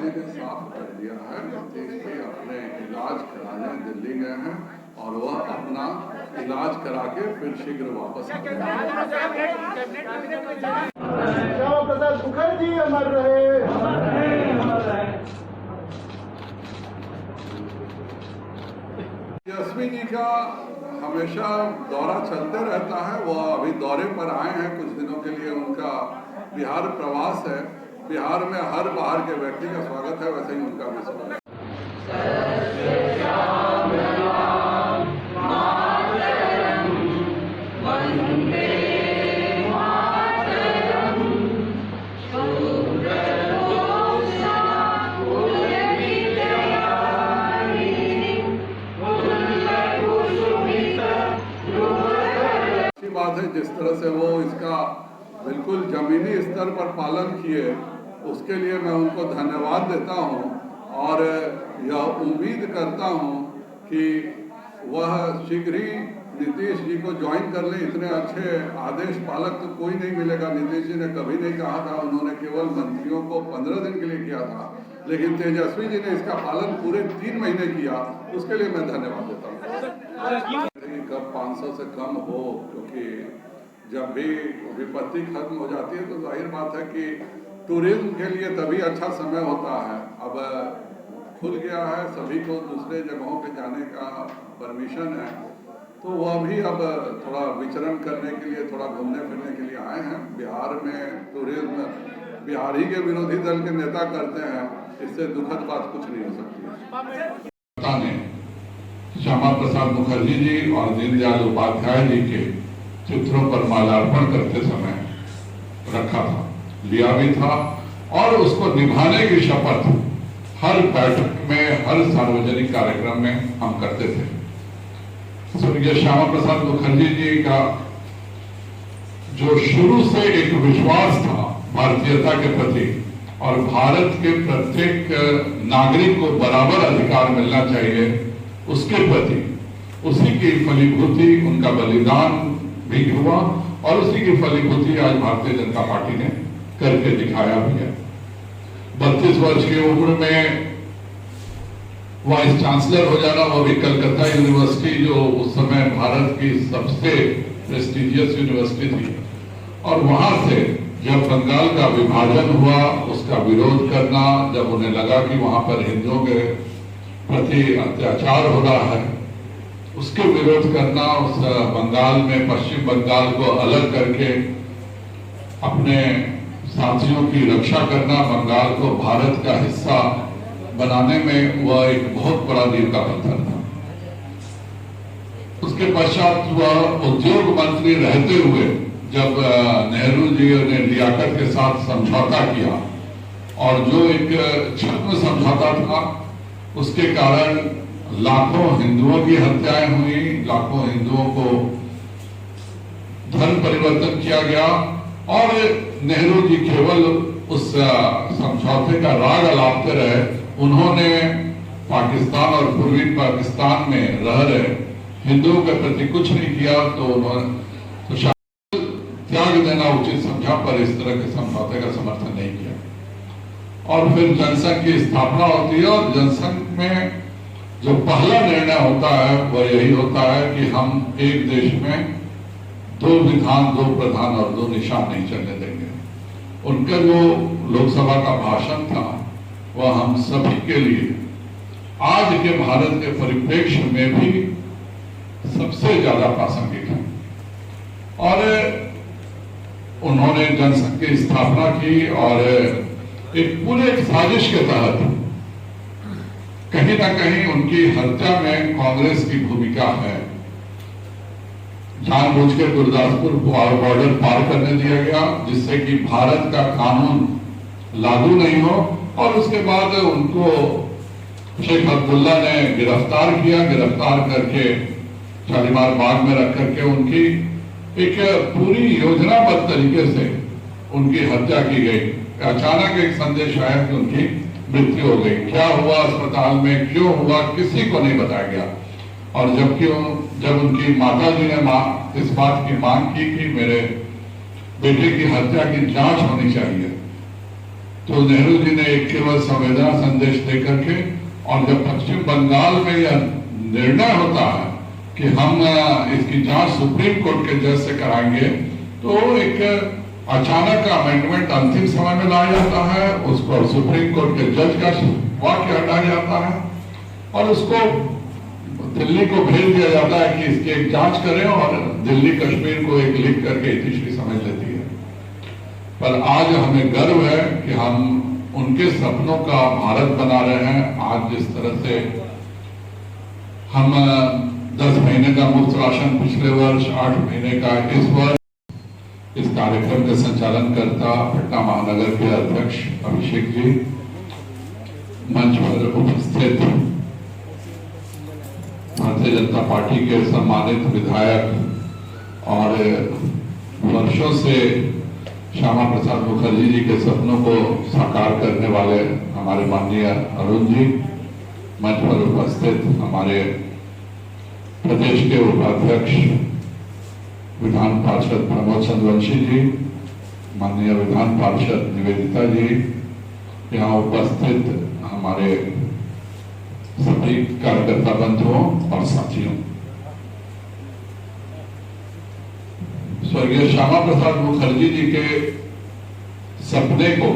जी ने साफ कर दिया है नीतीश जी अपने इलाज कराने दिल्ली गए हैं और वह अपना इलाज करा के फिर शीघ्र वापस श्यामा प्रसाद मुखर्जी अमर रहे। तेजस्वी जी का हमेशा दौरा चलते रहता है। वह अभी दौरे पर आए हैं कुछ दिनों के लिए, उनका बिहार प्रवास है। बिहार में हर बाहर के व्यक्ति का स्वागत है, वैसे ही उनका भी स्वागत है। बात है जिस तरह से वो इसका बिल्कुल जमीनी स्तर पर पालन किए, उसके लिए मैं उनको धन्यवाद देता हूं और यह उम्मीद करता हूं कि वह शीघ्र ही नीतीश जी को ज्वाइन कर लें। इतने अच्छे आदेश पालक तो कोई नहीं मिलेगा। नीतीश जी ने कभी नहीं कहा था, उन्होंने केवल मंत्रियों को 15 दिन के लिए किया था, लेकिन तेजस्वी जी ने इसका पालन पूरे 3 महीने किया, उसके लिए मैं धन्यवाद देता हूँ। कब 500 से कम हो, क्योंकि जब भी विपत्ति खत्म हो जाती है तो जाहिर बात है कि टूरिज्म के लिए तभी अच्छा समय होता है। अब खुल गया है, सभी को दूसरे जगहों पे जाने का परमिशन है, तो वह भी अब थोड़ा विचरण करने के लिए, थोड़ा घूमने फिरने के लिए आए हैं। बिहार में टूरिज्म बिहारी के विरोधी दल के नेता करते हैं, इससे दुखद बात कुछ नहीं हो सकती है। श्यामा प्रसाद मुखर्जी जी और दीनदयाल उपाध्याय जी के चित्रों पर माल्यार्पण करते समय रखा था, लिया भी था और उसको निभाने की शपथ हर बैठक में, हर सार्वजनिक कार्यक्रम में हम करते थे। स्वर्गीय श्यामा प्रसाद मुखर्जी जी का जो शुरू से एक विश्वास था भारतीयता के प्रति और भारत के प्रत्येक नागरिक को बराबर अधिकार मिलना चाहिए, उसके प्रति उसी की फलीभूति, उनका बलिदान भी हुआ और उसी की फलीभूति आज भारतीय जनता पार्टी ने करके दिखाया भी है। 32 वर्ष की उम्र में वाइस चांसलर हो जाना, वो भी कलकत्ता यूनिवर्सिटी, जो उस समय भारत की सबसे प्रेस्टिजियस यूनिवर्सिटी थी, और वहां से जब बंगाल का विभाजन हुआ उसका विरोध करना, जब उन्हें लगा कि वहां पर हिंदुओं के प्रति अत्याचार हो रहा है, उसके विरोध करना, उस बंगाल में पश्चिम बंगाल को अलग करके अपने साथियों की रक्षा करना, बंगाल को भारत का हिस्सा बनाने में वह एक बहुत बड़ा नींव का पत्थर था। उसके पश्चात वह उद्योग मंत्री रहते हुए जब नेहरू जी ने लियाकत के साथ समझौता किया और जो एक छद्म समझौता था, उसके कारण लाखों हिंदुओं की हत्याएं हुई, लाखों हिंदुओं को धर्म परिवर्तन किया गया और नेहरू जी केवल उस समझौते का राग अलापते रहे। उन्होंने पाकिस्तान और पूर्वी पाकिस्तान में रह रहे हिंदुओं के प्रति कुछ नहीं किया, तो उन्होंने त्याग देना उचित समझा, पर इस तरह के समझौते का समर्थन नहीं किया। और फिर जनसंघ की स्थापना होती है और जनसंघ में जो पहला निर्णय होता है वह यही होता है कि हम एक देश में 2 विधान, 2 प्रधान और 2 निशान नहीं चलने देंगे। उनका जो लोकसभा का भाषण था वह हम सभी के लिए आज के भारत के परिप्रेक्ष्य में भी सबसे ज्यादा प्रासंगिक है। और उन्होंने जनसंघ की स्थापना की और एक पूरे साजिश के तहत कहीं ना कहीं उनकी हत्या में कांग्रेस की भूमिका है। जानबूझ के गुरदासपुर बॉर्डर पार करने दिया गया जिससे कि भारत का कानून लागू नहीं हो, और उसके बाद उनको शेख अब्दुल्ला ने गिरफ्तार किया। गिरफ्तार करके शालीमार बाग में रख करके उनकी एक पूरी योजनाबद्ध तरीके से उनकी हत्या की गई। अचानक एक संदेश आया कि उनकी मृत्यु हो गई। क्या हुआ अस्पताल में, क्यों हुआ, किसी को नहीं बताया गया। और जब उनकी माता जी ने इस बात की मांग की कि मेरे बेटे की हत्या की जांच होनी चाहिए, तो नेहरू जी ने एक केवल संवेदना संदेश देकर के, और जब पश्चिम बंगाल में यह निर्णय होता है कि हम इसकी जांच सुप्रीम कोर्ट के जज से कराएंगे, तो एक अचानक अमेंडमेंट अंतिम समय में लाया जाता है, उस पर सुप्रीम कोर्ट के जज का वाक्य हटाया जाता है और उसको दिल्ली को भेज दिया जाता है कि इसकी एक जांच करें, और दिल्ली कश्मीर को एक लिख करके इतिश्री समझ लेती है। पर आज हमें गर्व है कि हम उनके सपनों का भारत बना रहे हैं। आज जिस तरह से हम 10 महीने का मुफ्त राशन पिछले वर्ष, 8 महीने का इस वर्ष, इस कार्यक्रम के संचालन करता पटना महानगर के अध्यक्ष अभिषेक जी, मंच पर उपस्थित भारतीय जनता पार्टी के सम्मानित विधायक और वर्षों से श्यामा प्रसाद मुखर्जी जी के सपनों को साकार करने वाले हमारे माननीय अरुण जी, मंच पर उपस्थित हमारे प्रदेश के उपाध्यक्ष विधान पार्षद प्रमोद चंद्रवंशी जी, माननीय विधान पार्षद निवेदिता जी, यहाँ उपस्थित हमारे सभी कार्यकर्ता बंधुओं और साथियों, स्वर्गीय श्यामा प्रसाद मुखर्जी जी के सपने को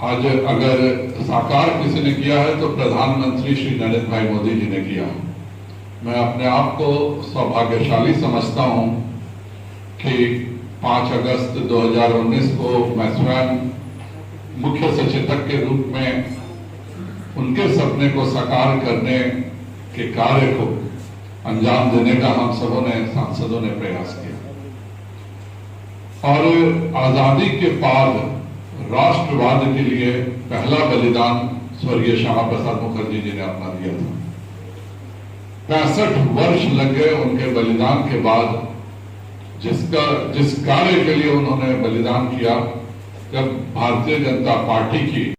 आज अगर साकार किसी ने किया है तो प्रधानमंत्री श्री नरेंद्र भाई मोदी जी ने किया। मैं अपने आप को सौभाग्यशाली समझता हूं कि 5 अगस्त 2019 को मैं स्वयं मुख्य सचेतक के रूप में उनके सपने को साकार करने के कार्य को अंजाम देने का हम सबों ने, सांसदों ने प्रयास किया। और आजादी के बाद राष्ट्रवाद के लिए पहला बलिदान स्वर्गीय श्यामा प्रसाद मुखर्जी जी ने अपना दिया था। 65 वर्ष लग गए उनके बलिदान के बाद, जिस कार्य के लिए उन्होंने बलिदान किया, जब भारतीय जनता पार्टी की